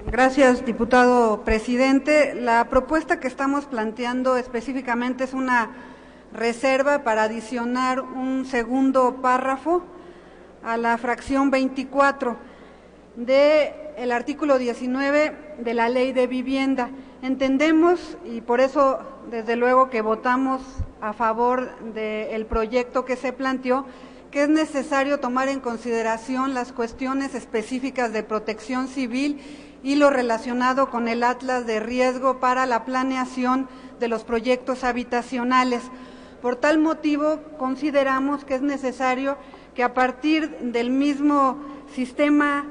Gracias, diputado presidente. La propuesta que estamos planteando específicamente es una reserva para adicionar un segundo párrafo a la fracción 24 del artículo 19 de la Ley de Vivienda. Entendemos, y por eso desde luego que votamos a favor del proyecto que se planteó, que es necesario tomar en consideración las cuestiones específicas de protección civil y lo relacionado con el atlas de riesgo para la planeación de los proyectos habitacionales. Por tal motivo, consideramos que es necesario que a partir del mismo Sistema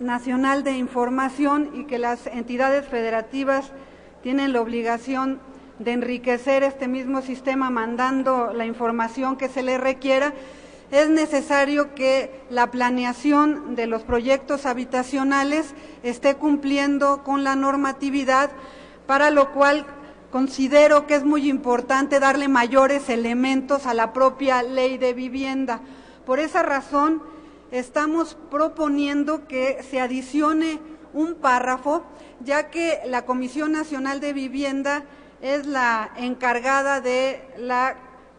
Nacional de Información y que las entidades federativas tienen la obligación de enriquecer este mismo sistema mandando la información que se les requiera, es necesario que la planeación de los proyectos habitacionales esté cumpliendo con la normatividad, para lo cual considero que es muy importante darle mayores elementos a la propia Ley de Vivienda. Por esa razón, estamos proponiendo que se adicione un párrafo, ya que la Comisión Nacional de Vivienda es la encargada de la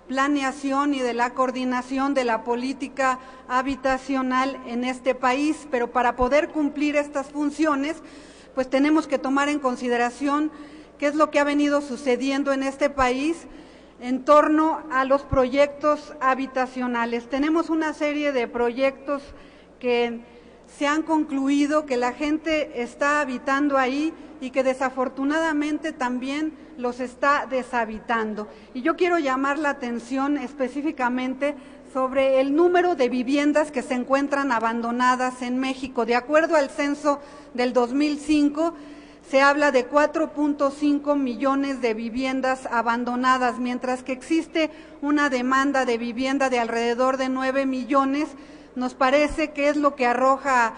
planeación y de la coordinación de la política habitacional en este país, pero para poder cumplir estas funciones, pues tenemos que tomar en consideración qué es lo que ha venido sucediendo en este país en torno a los proyectos habitacionales. Tenemos una serie de proyectos que se han concluido, que la gente está habitando ahí y que desafortunadamente también los está deshabitando. Y yo quiero llamar la atención específicamente sobre el número de viviendas que se encuentran abandonadas en México. De acuerdo al censo del 2005, se habla de 4.5 millones de viviendas abandonadas, mientras que existe una demanda de vivienda de alrededor de 9 millones. Nos parece que es lo que arroja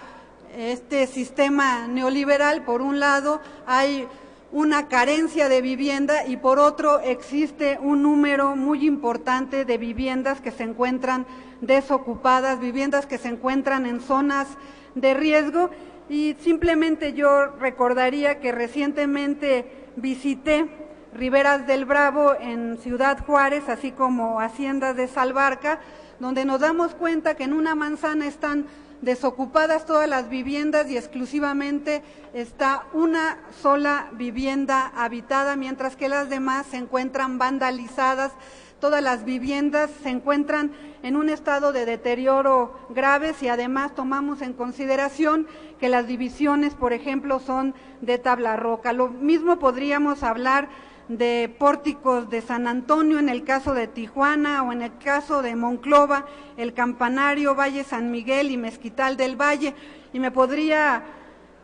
este sistema neoliberal. Por un lado, hay una carencia de vivienda y por otro existe un número muy importante de viviendas que se encuentran desocupadas, viviendas que se encuentran en zonas de riesgo. Y simplemente yo recordaría que recientemente visité Riberas del Bravo en Ciudad Juárez, así como Haciendas de Salvarca, donde nos damos cuenta que en una manzana están desocupadas todas las viviendas y exclusivamente está una sola vivienda habitada, mientras que las demás se encuentran vandalizadas. Todas las viviendas se encuentran en un estado de deterioro grave y además tomamos en consideración que las divisiones, por ejemplo, son de tabla roca. Lo mismo podríamos hablar de pórticos de San Antonio en el caso de Tijuana o en el caso de Monclova, el Campanario, Valle San Miguel y Mezquital del Valle, y me podría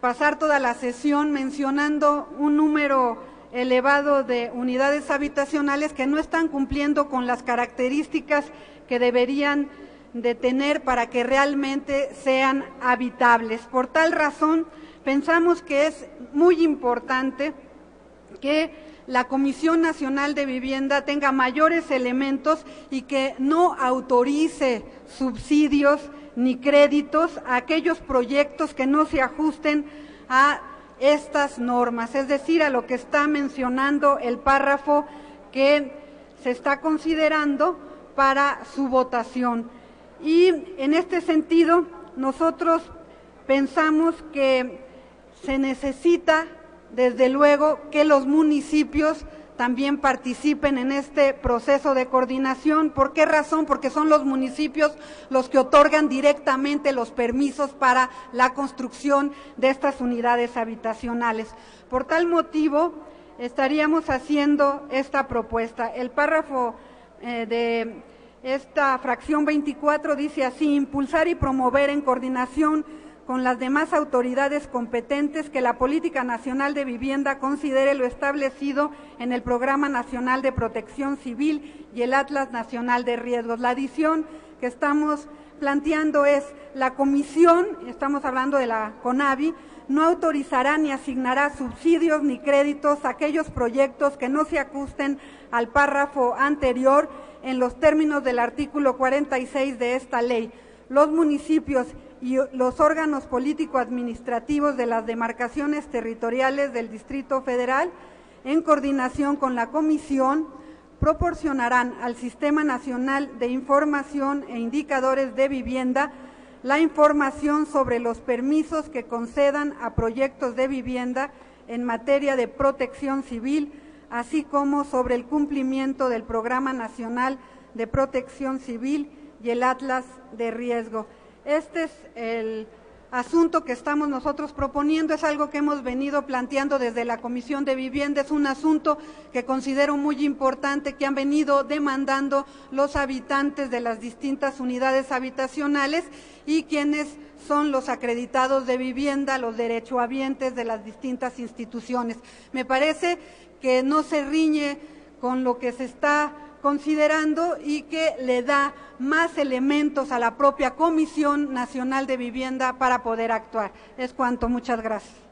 pasar toda la sesión mencionando un número elevado de unidades habitacionales que no están cumpliendo con las características que deberían de tener para que realmente sean habitables. Por tal razón, pensamos que es muy importante que la Comisión Nacional de Vivienda tenga mayores elementos y que no autorice subsidios ni créditos a aquellos proyectos que no se ajusten a estas normas, es decir, a lo que está mencionando el párrafo que se está considerando para su votación. Y en este sentido, nosotros pensamos que se necesita, desde luego, que los municipios también participen en este proceso de coordinación. ¿Por qué razón? Porque son los municipios los que otorgan directamente los permisos para la construcción de estas unidades habitacionales. Por tal motivo, estaríamos haciendo esta propuesta. El párrafo de esta fracción 24 dice así: impulsar y promover en coordinación con las demás autoridades competentes que la Política Nacional de Vivienda considere lo establecido en el Programa Nacional de Protección Civil y el Atlas Nacional de Riesgos. La adición que estamos planteando es: la comisión, estamos hablando de la CONAVI, no autorizará ni asignará subsidios ni créditos a aquellos proyectos que no se ajusten al párrafo anterior en los términos del artículo 46 de esta ley. Los municipios y los órganos político-administrativos de las demarcaciones territoriales del Distrito Federal, en coordinación con la Comisión, proporcionarán al Sistema Nacional de Información e Indicadores de Vivienda la información sobre los permisos que concedan a proyectos de vivienda en materia de protección civil, así como sobre el cumplimiento del Programa Nacional de Protección Civil y el Atlas de Riesgo. Este es el asunto que estamos nosotros proponiendo, es algo que hemos venido planteando desde la Comisión de Vivienda, es un asunto que considero muy importante, que han venido demandando los habitantes de las distintas unidades habitacionales y quienes son los acreditados de vivienda, los derechohabientes de las distintas instituciones. Me parece que no se riñe con lo que se está considerando y que le da más elementos a la propia Comisión Nacional de Vivienda para poder actuar. Es cuanto. Muchas gracias.